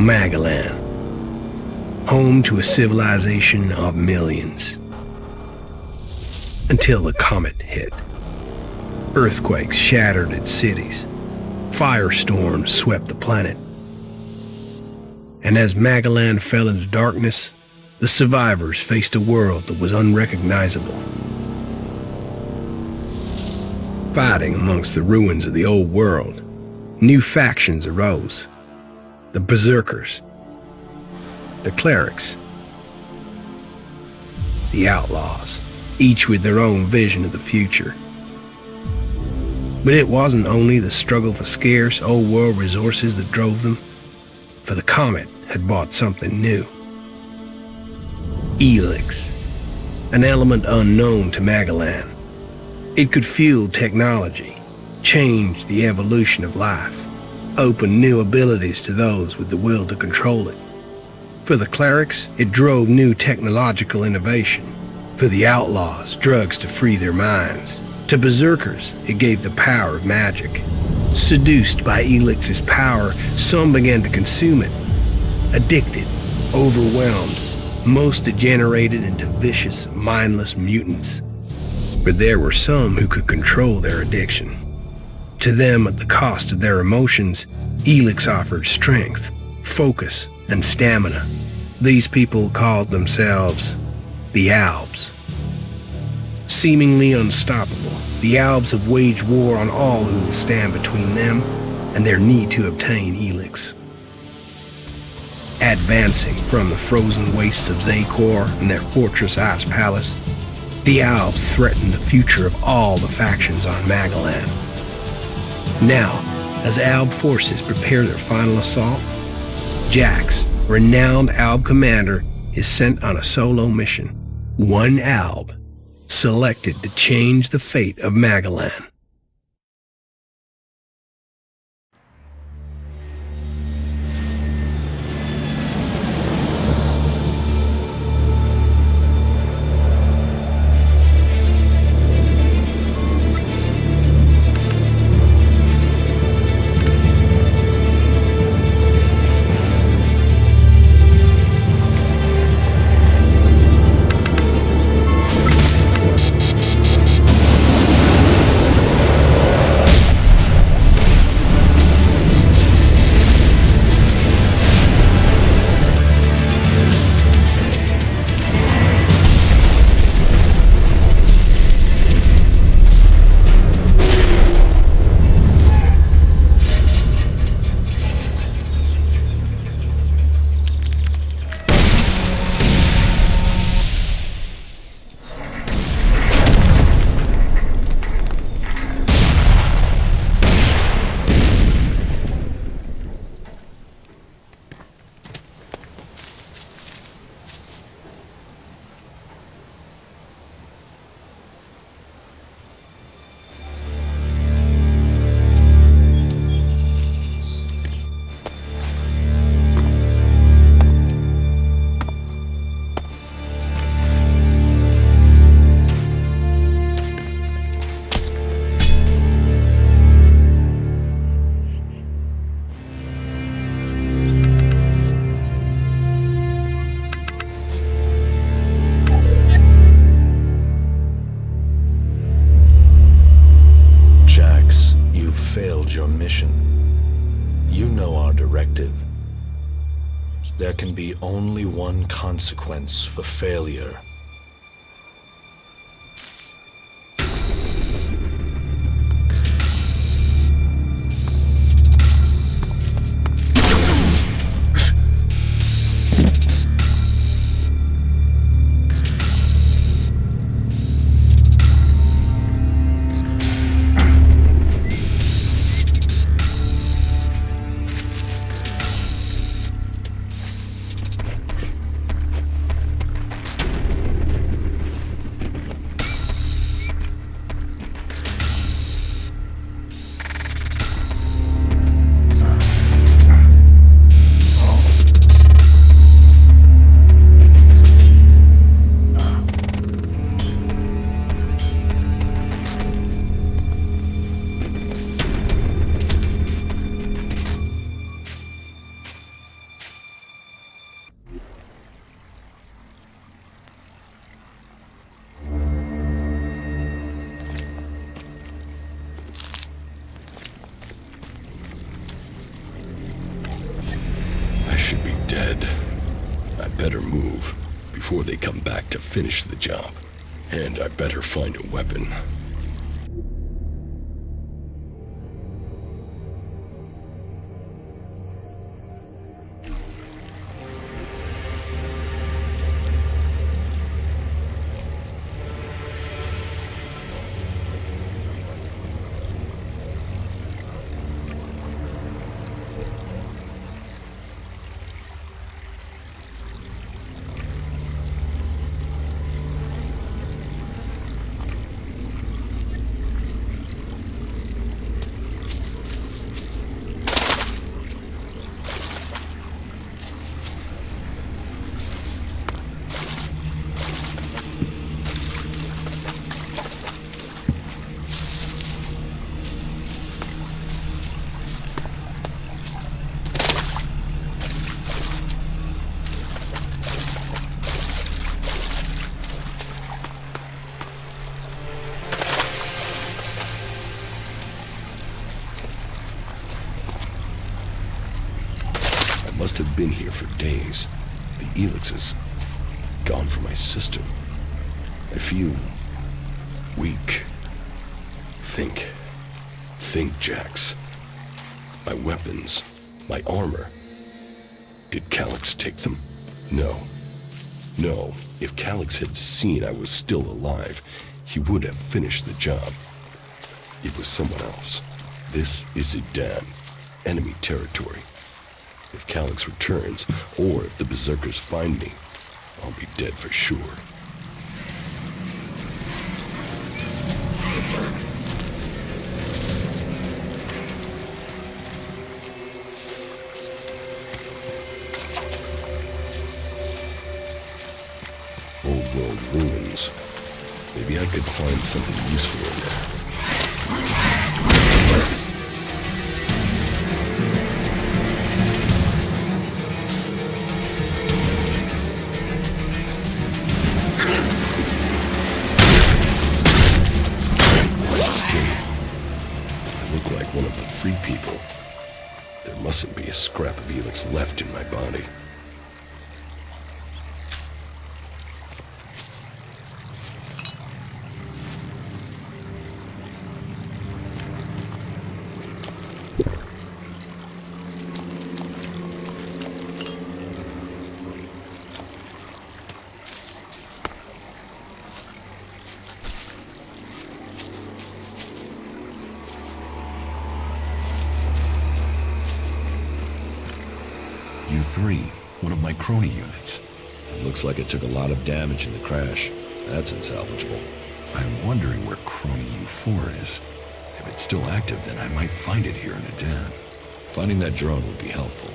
Magellan, home to a civilization of millions. Until the comet hit. Earthquakes shattered its cities. Firestorms swept the planet. And as Magellan fell into darkness, the survivors faced a world that was unrecognizable. Fighting amongst the ruins of the old world, new factions arose. The Berserkers, the Clerics, the Outlaws, each with their own vision of the future. But it wasn't only the struggle for scarce old world resources that drove them, for the comet had brought something new. Elex, an element unknown to Magellan. It could fuel technology, change the evolution of life, open new abilities to those with the will to control it. For the clerics, it drove new technological innovation. For the outlaws, drugs to free their minds. To berserkers, it gave the power of magic. Seduced by Elix's power, some began to consume it. Addicted, overwhelmed, most degenerated into vicious, mindless mutants. But there were some who could control their addiction. To them, at the cost of their emotions, Elex offered strength, focus, and stamina. These people called themselves the Albs. Seemingly unstoppable, the Albs have waged war on all who will stand between them and their need to obtain Elex. Advancing from the frozen wastes of Zakor and their fortress ice palace, the Albs threaten the future of all the factions on Magellan. Now, as Alb forces prepare their final assault, Jax, renowned Alb commander, is sent on a solo mission. One Alb, selected to change the fate of Magellan. Your mission. You know our directive. There can be only one consequence for failure. better move before they come back to finish the job. And I better find a weapon. Must have been here for days. The Elex is gone for my sister. I feel weak. Think, Jax. My weapons, my armor. Did Calyx take them? No. If Calyx had seen I was still alive, he would have finished the job. It was someone else. This is Idan, enemy territory. If Calyx returns, or if the Berserkers find me, I'll be dead for sure. Old world ruins. Maybe I could find something useful in there. One of the free people. There mustn't be a scrap of Elex left in my body. U3, one of my crony units. It looks like it took a lot of damage in the crash. That's unsalvageable. I'm wondering where crony U4 is. If it's still active, then I might find it here in Idan. Finding that drone would be helpful.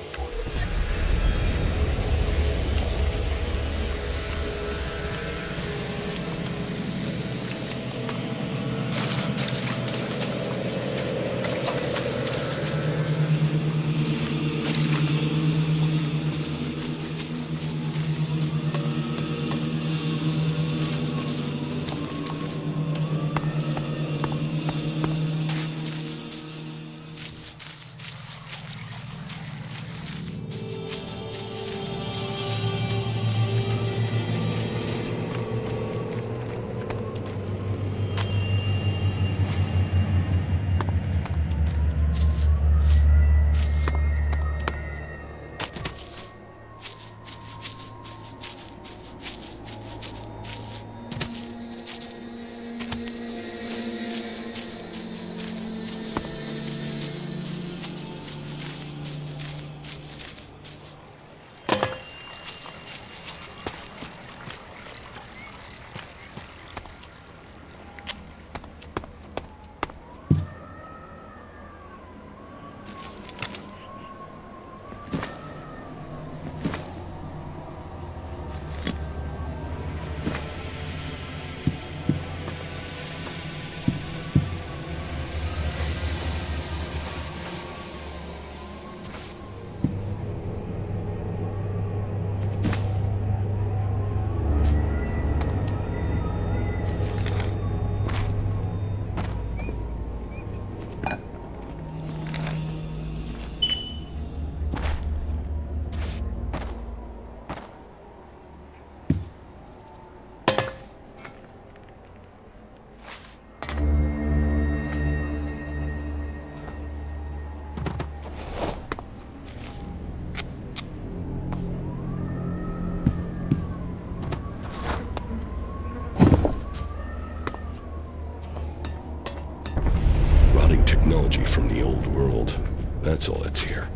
technology from the old world. That's all that's here.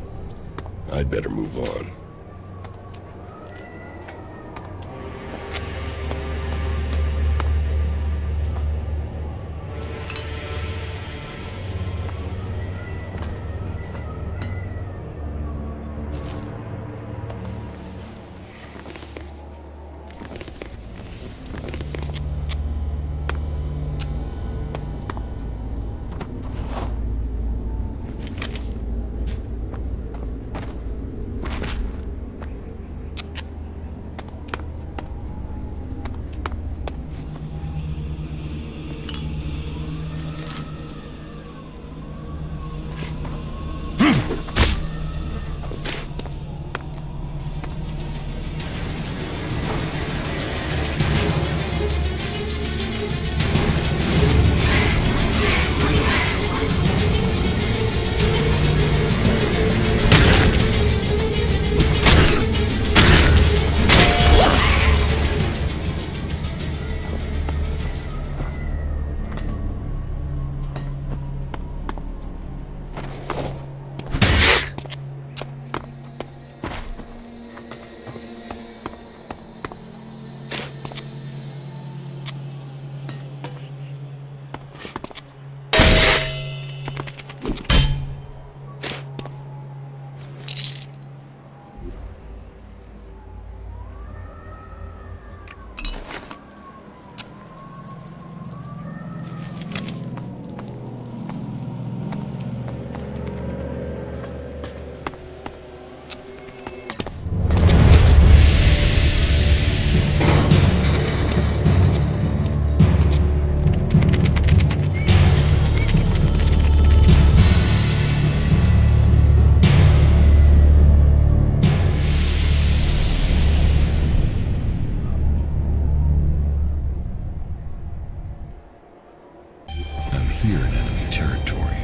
I'd better move on. Here in enemy territory.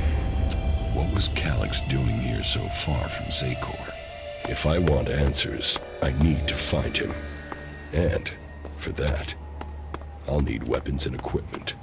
What was Calyx doing here so far from Zakor? If I want answers, I need to find him. And, for that, I'll need weapons and equipment.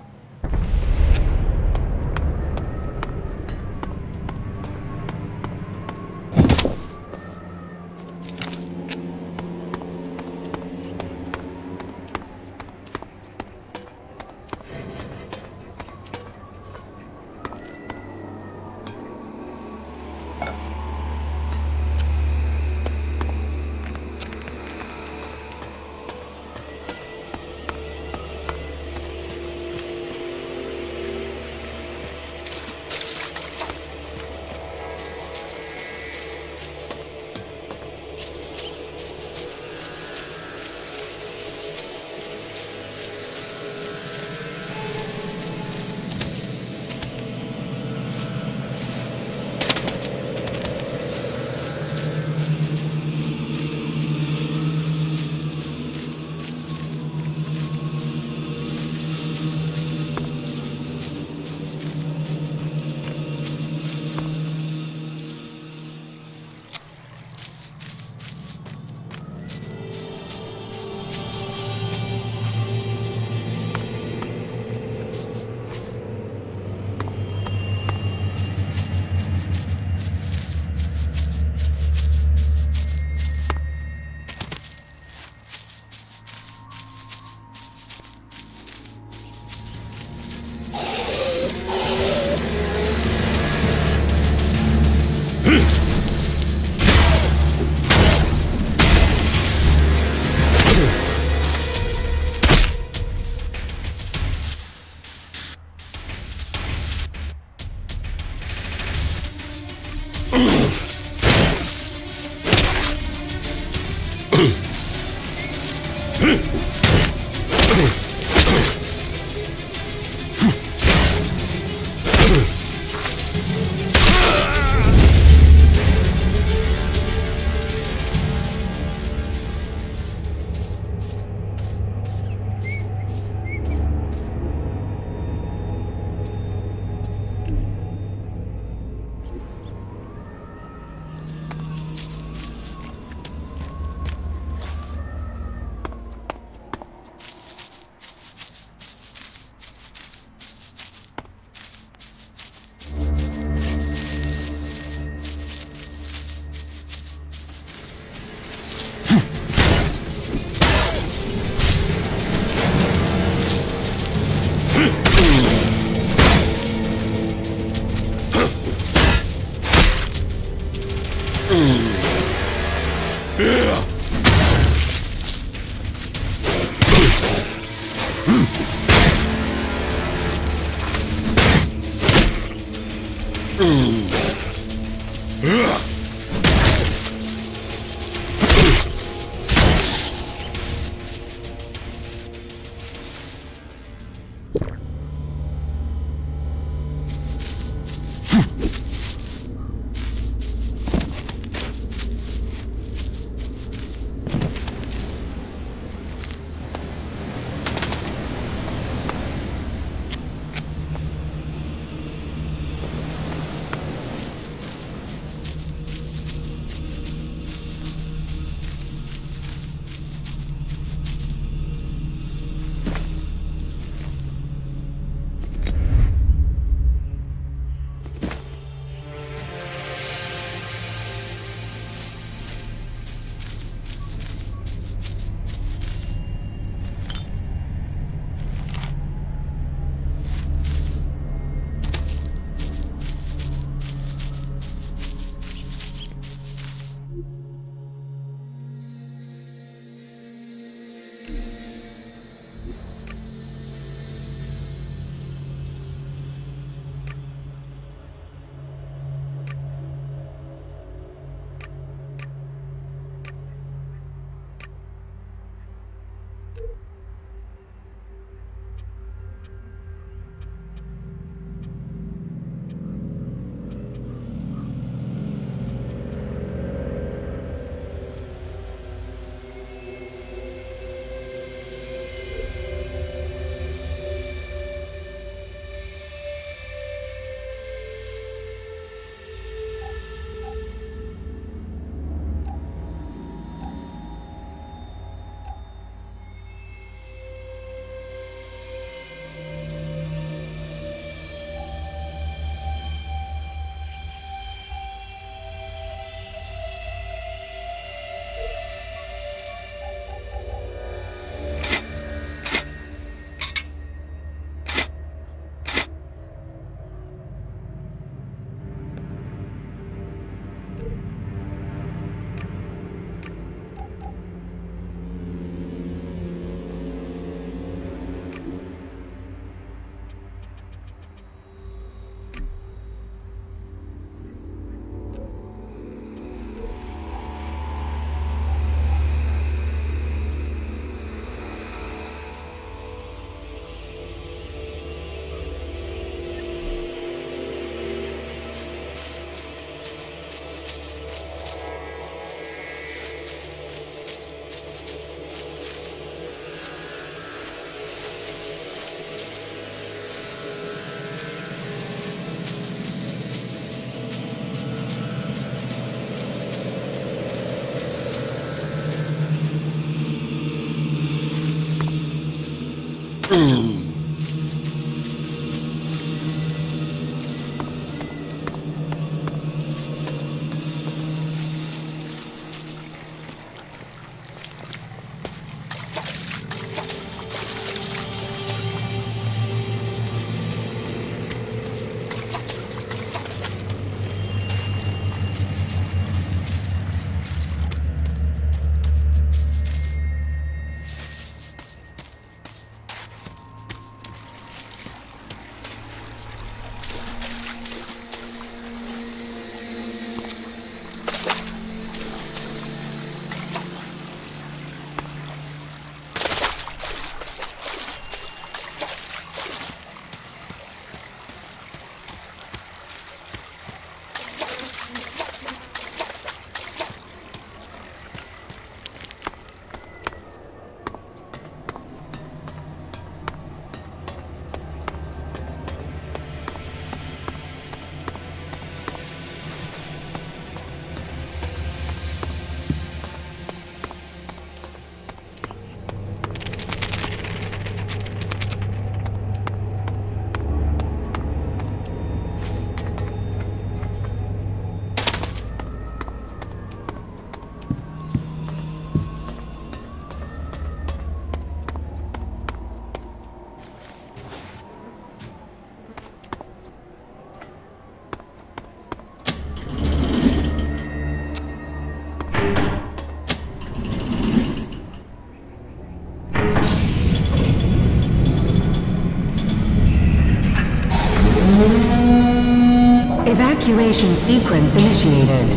Evacuation sequence initiated.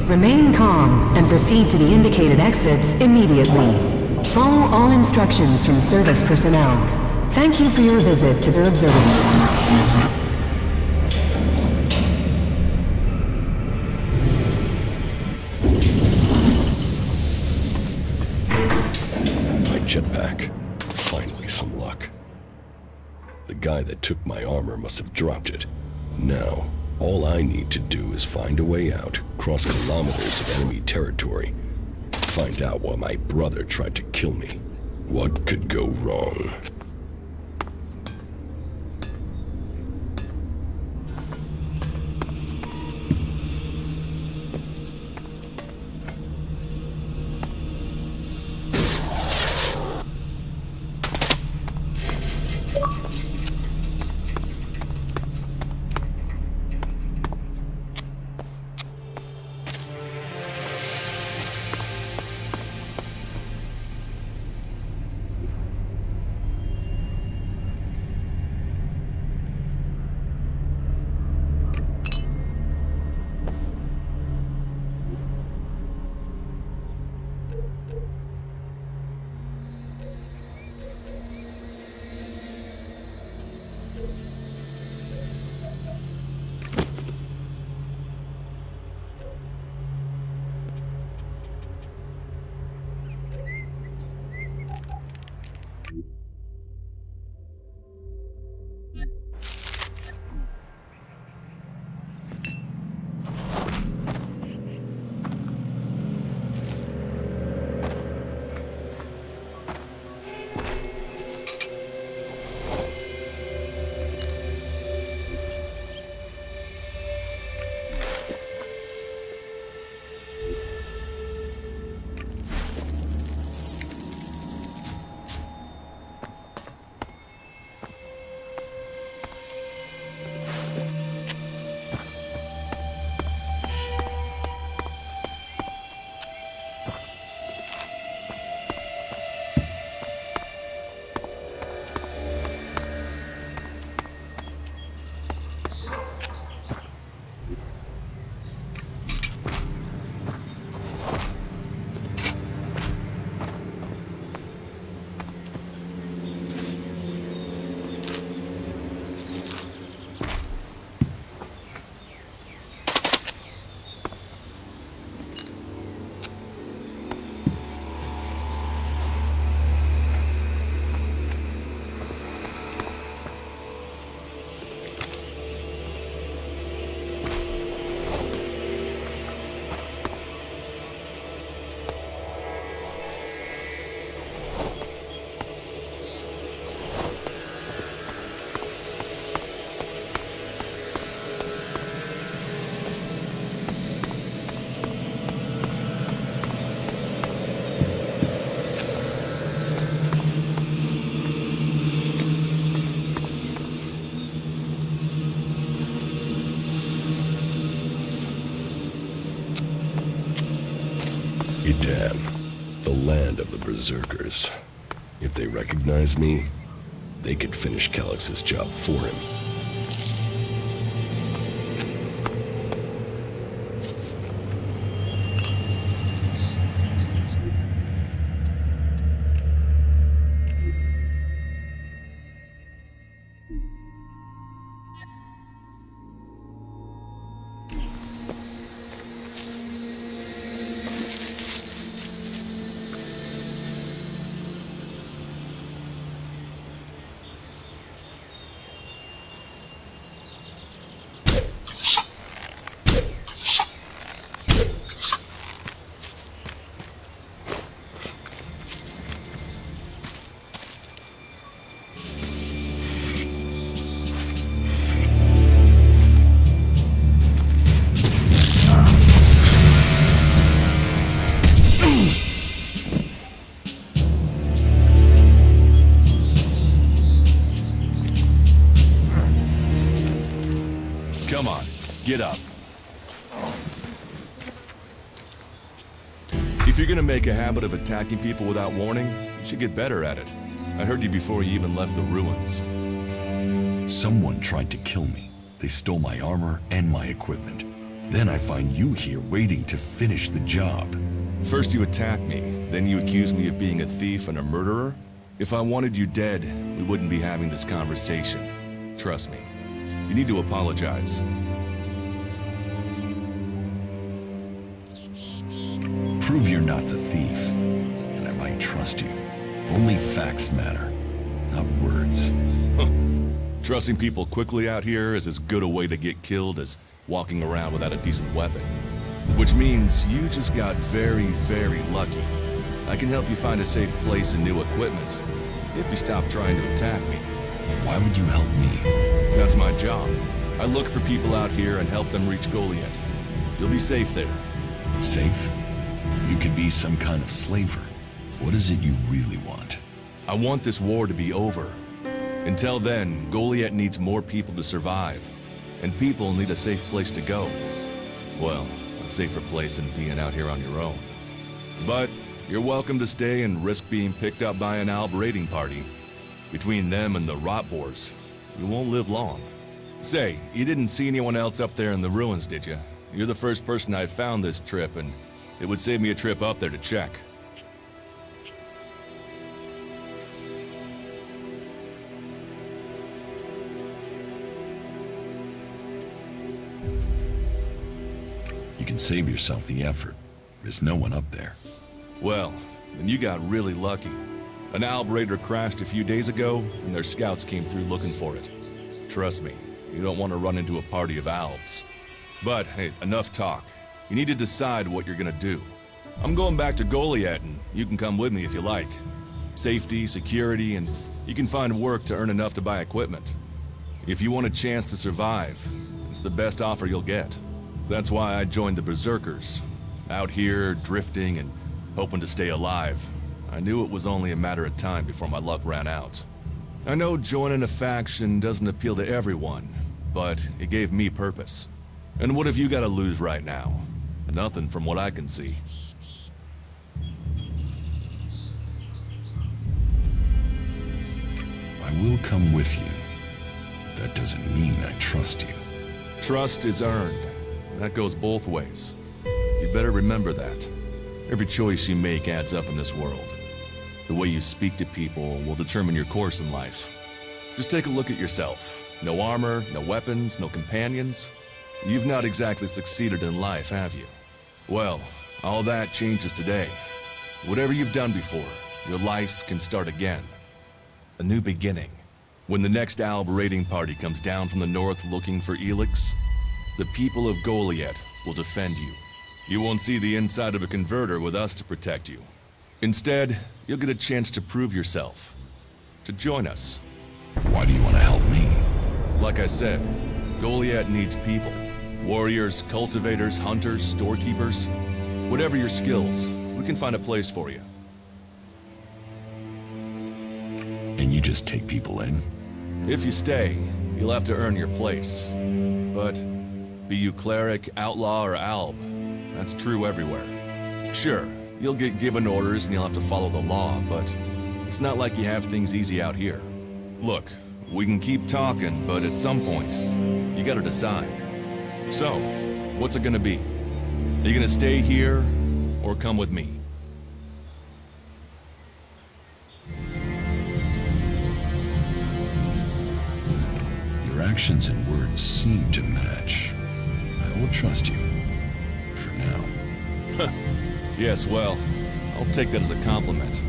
Remain calm and proceed to the indicated exits immediately. Follow all instructions from service personnel. Thank you for your visit to the observatory. Jetpack. Finally some luck. The guy that took my armor must have dropped it. Now, all I need to do is find a way out, cross kilometers of enemy territory, find out why my brother tried to kill me. What could go wrong? Idan, the land of the Berserkers. If they recognize me, they could finish Calix's job for him. Come on, get up. If you're gonna make a habit of attacking people without warning, you should get better at it. I heard you before you even left the ruins. Someone tried to kill me. They stole my armor and my equipment. Then I find you here waiting to finish the job. First you attack me, then you accuse me of being a thief and a murderer? If I wanted you dead, we wouldn't be having this conversation. Trust me. You need to apologize. Prove you're not the thief, and I might trust you. Only facts matter, not words. Trusting people quickly out here is as good a way to get killed as walking around without a decent weapon. Which means you just got very, very lucky. I can help you find a safe place and new equipment, if you stop trying to attack me. Why would you help me? That's my job. I look for people out here and help them reach Goliath. You'll be safe there. Safe? You could be some kind of slaver. What is it you really want? I want this war to be over. Until then, Goliath needs more people to survive, and people need a safe place to go. Well, a safer place than being out here on your own. But you're welcome to stay and risk being picked up by an Alb raiding party. Between them and the rot boars, you won't live long. Say, you didn't see anyone else up there in the ruins, did you? You're the first person I've found this trip, and it would save me a trip up there to check. You can save yourself the effort. There's no one up there. Well, then you got really lucky. An Alb raider crashed a few days ago, and their scouts came through looking for it. Trust me, you don't want to run into a party of Albs. But, hey, enough talk. You need to decide what you're gonna do. I'm going back to Goliath, and you can come with me if you like. Safety, security, and you can find work to earn enough to buy equipment. If you want a chance to survive, it's the best offer you'll get. That's why I joined the Berserkers. Out here, drifting and hoping to stay alive. I knew it was only a matter of time before my luck ran out. I know joining a faction doesn't appeal to everyone, but it gave me purpose. And what have you got to lose right now? Nothing from what I can see. I will come with you. That doesn't mean I trust you. Trust is earned. That goes both ways. You'd better remember that. Every choice you make adds up in this world. The way you speak to people will determine your course in life. Just take a look at yourself. No armor, no weapons, no companions. You've not exactly succeeded in life, have you? Well, all that changes today. Whatever you've done before, your life can start again. A new beginning. When the next Alb raiding party comes down from the north looking for Elex, the people of Goliath will defend you. You won't see the inside of a converter with us to protect you. Instead, you'll get a chance to prove yourself. To join us. Why do you want to help me? Like I said, Goliath needs people. Warriors, cultivators, hunters, storekeepers. Whatever your skills, we can find a place for you. And you just take people in? If you stay, you'll have to earn your place. But be you cleric, outlaw, or alb, that's true everywhere. Sure, you'll get given orders and you'll have to follow the law, but it's not like you have things easy out here. Look, we can keep talking, but at some point, you gotta decide. So, what's it gonna be? Are you gonna stay here, or come with me? Your actions and words seem to match. I will trust you. For now. Yes, well, I'll take that as a compliment.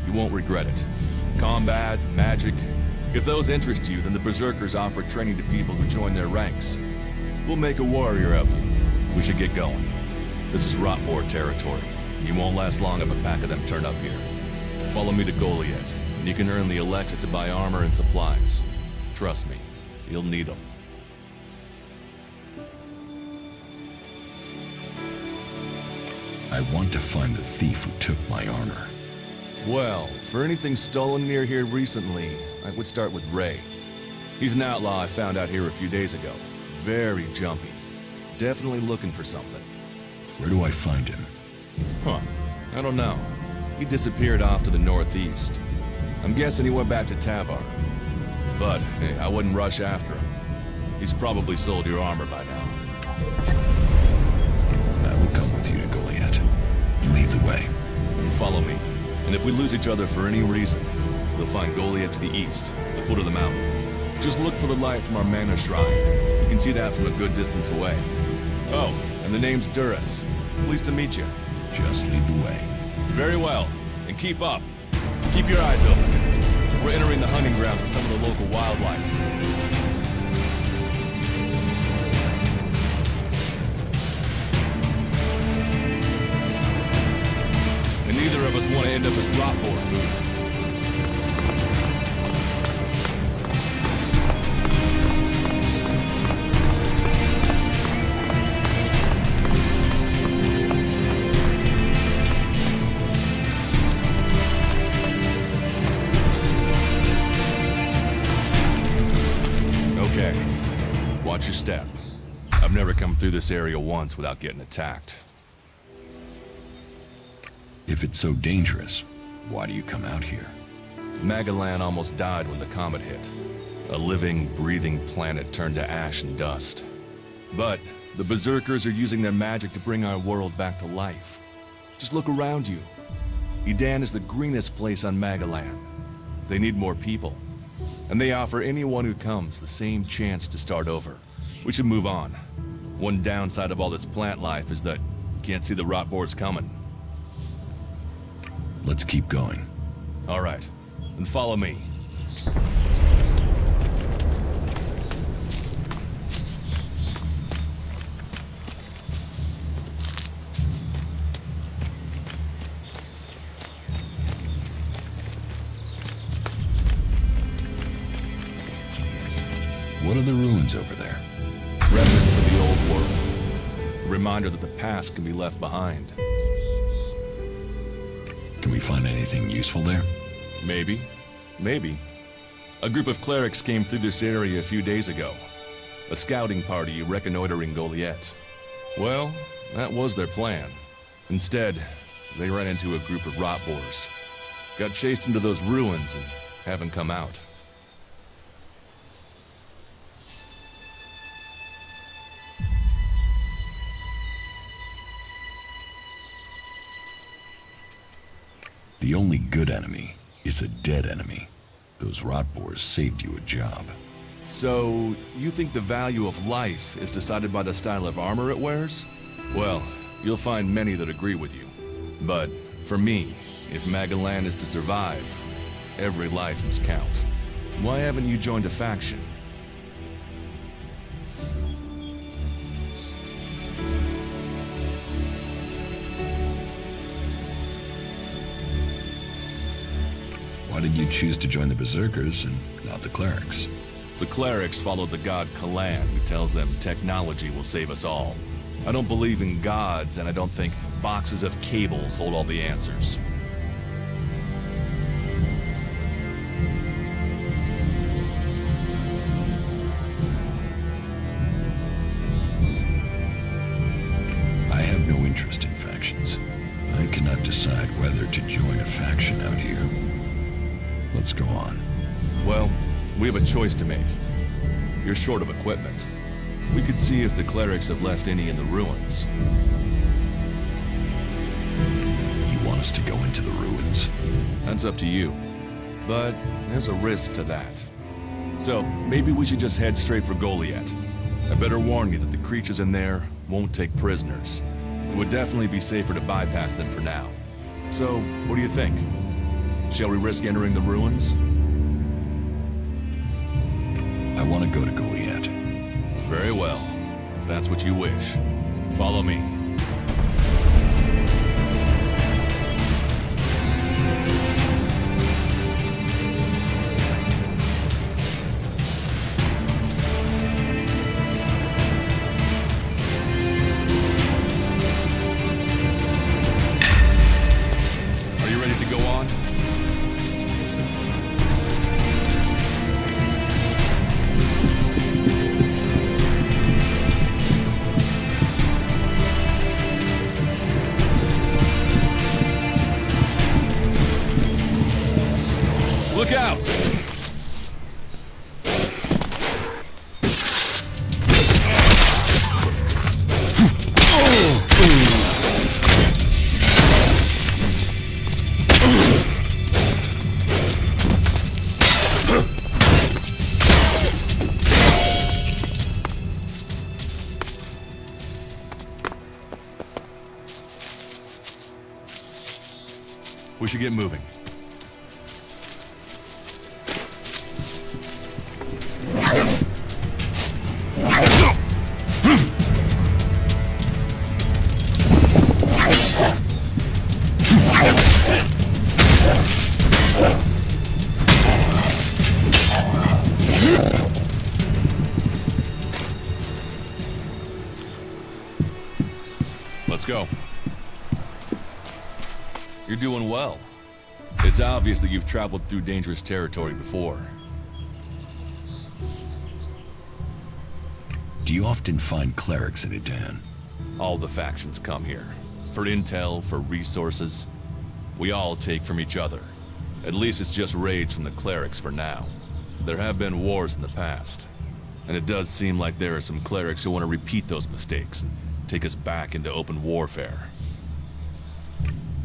You won't regret it. Combat, magic. If those interest you, then the Berserkers offer training to people who join their ranks. We'll make a warrior of you. We should get going. This is Rotboar territory. You won't last long if a pack of them turn up here. Follow me to Goliath, and you can earn the Elex to buy armor and supplies. Trust me, you'll need them. I want to find the thief who took my armor. Well, for anything stolen near here recently, I would start with Ray. He's an outlaw I found out here a few days ago. Very jumpy. Definitely looking for something. Where do I find him? Huh. I don't know. He disappeared off to the northeast. I'm guessing he went back to Tavar. But, hey, I wouldn't rush after him. He's probably sold your armor by now. I will come with you to Goliath. Lead the way. Follow me, and if we lose each other for any reason, we'll find Goliath to the east, at the foot of the mountain. Just look for the light from our mana shrine. You can see that from a good distance away. Oh, and the name's Duras. Pleased to meet you. Just lead the way. Very well, and keep up. Keep your eyes open. We're entering the hunting grounds of some of the local wildlife. And neither of us want to end up as rot boar food. Watch your step. I've never come through this area once without getting attacked. If it's so dangerous, why do you come out here? Magalan almost died when the comet hit. A living, breathing planet turned to ash and dust. But the Berserkers are using their magic to bring our world back to life. Just look around you. Edan is the greenest place on Magalan. They need more people. And they offer anyone who comes the same chance to start over. We should move on. One downside of all this plant life is that you can't see the rot boars coming. Let's keep going. All right, then follow me. What are the ruins over there? Remnants of the old world. A reminder that the past can be left behind. Can we find anything useful there? Maybe. Maybe. A group of clerics came through this area a few days ago. A scouting party reconnoitering Goliath. Well, that was their plan. Instead, they ran into a group of rot boars. Got chased into those ruins and haven't come out. The only good enemy is a dead enemy. Those rot boars saved you a job. So, you think the value of life is decided by the style of armor it wears? Well, you'll find many that agree with you. But, for me, if Magalan is to survive, every life must count. Why haven't you joined a faction? Why did you choose to join the Berserkers and not the clerics? The clerics follow the god Kalan, who tells them technology will save us all. I don't believe in gods, and I don't think boxes of cables hold all the answers. I have no interest in factions. I cannot decide whether to join a faction out here. Let's go on. Well, we have a choice to make. You're short of equipment. We could see if the clerics have left any in the ruins. You want us to go into the ruins? That's up to you. But there's a risk to that. So, maybe we should just head straight for Goliath. I better warn you that the creatures in there won't take prisoners. It would definitely be safer to bypass them for now. So, what do you think? Shall we risk entering the ruins? I want to go to Goliath. Very well, if that's what you wish. Follow me. Are you ready to go on? We should get moving. Let's go. You're doing well. It's obvious that you've traveled through dangerous territory before. Do you often find clerics in Edan? All the factions come here. For intel, for resources. We all take from each other. At least it's just raids from the clerics for now. There have been wars in the past. And it does seem like there are some clerics who want to repeat those mistakes and take us back into open warfare.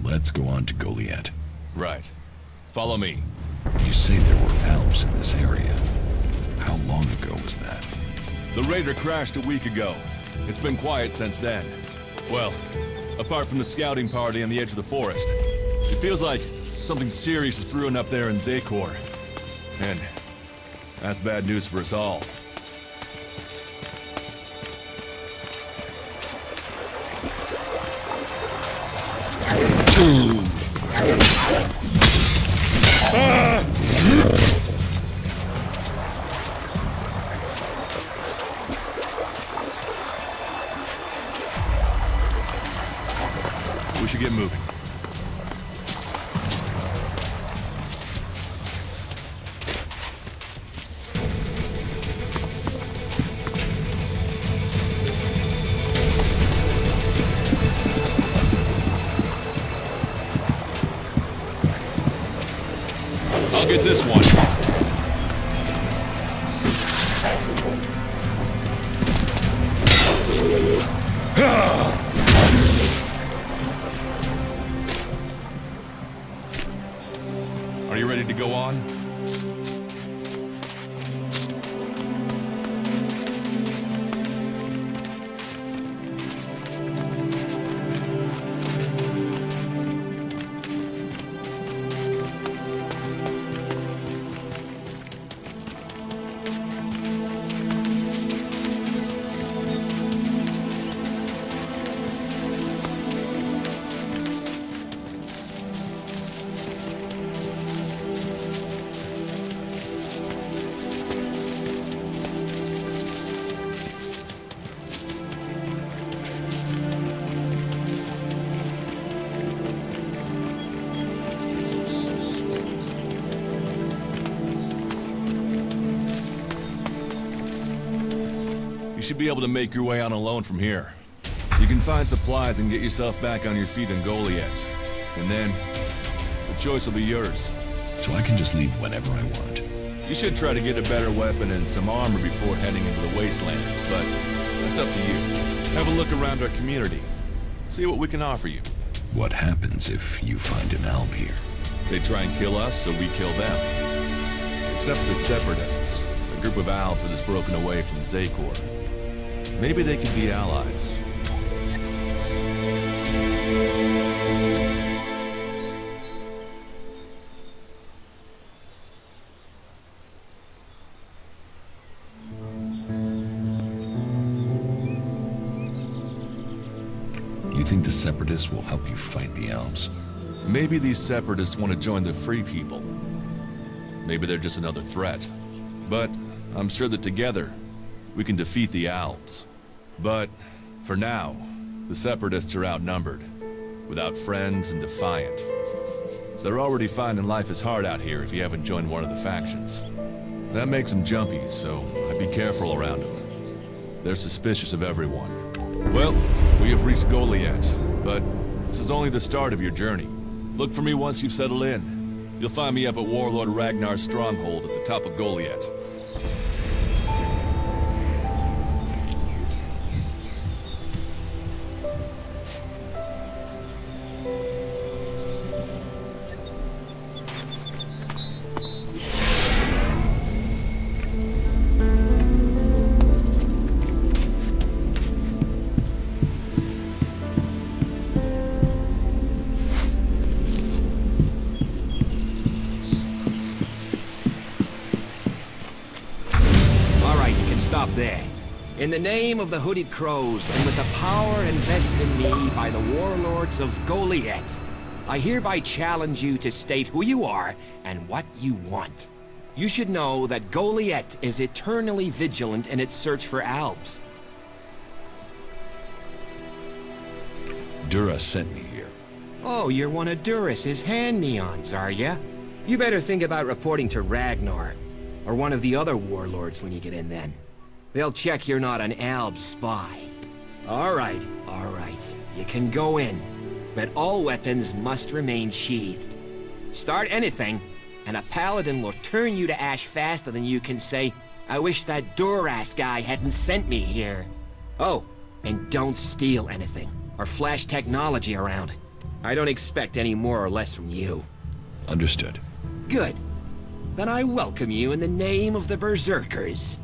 Let's go on to Goliath. Right. Follow me. You say there were Alps in this area. How long ago was that? The raider crashed a week ago. It's been quiet since then. Well, apart from the scouting party on the edge of the forest. It feels like something serious is brewing up there in Zakor. And that's bad news for us all. We should get moving. I'll get this one. Are you ready to go on? You should be able to make your way on alone from here. You can find supplies and get yourself back on your feet in Goliath. And then, the choice will be yours. So I can just leave whenever I want. You should try to get a better weapon and some armor before heading into the wastelands, but that's up to you. Have a look around our community. See what we can offer you. What happens if you find an Alp here? They try and kill us, so we kill them. Except the Separatists, a group of Alps that has broken away from Zakor. Maybe they could be allies. You think the Separatists will help you fight the Alps? Maybe these Separatists want to join the Free People. Maybe they're just another threat. But I'm sure that together, we can defeat the Alps. But, for now, the Separatists are outnumbered, without friends and defiant. They're already finding life is hard out here if you haven't joined one of the factions. That makes them jumpy, so I'd be careful around them. They're suspicious of everyone. Well, we have reached Goliath, but this is only the start of your journey. Look for me once you've settled in. You'll find me up at Warlord Ragnar's stronghold at the top of Goliath. stop there. In the name of the Hooded Crows, and with the power invested in me by the warlords of Goliath, I hereby challenge you to state who you are and what you want. You should know that Goliath is eternally vigilant in its search for Albs. Dura sent me here. Oh, you're one of Duras's hand-me-ons, are ya? You better think about reporting to Ragnar, or one of the other warlords when you get in then. They'll check you're not an Alb spy. All right. You can go in, but all weapons must remain sheathed. Start anything, and a paladin will turn you to ash faster than you can say, "I wish that Duras guy hadn't sent me here." Oh, and don't steal anything, or flash technology around. I don't expect any more or less from you. Understood. Good. Then I welcome you in the name of the Berserkers.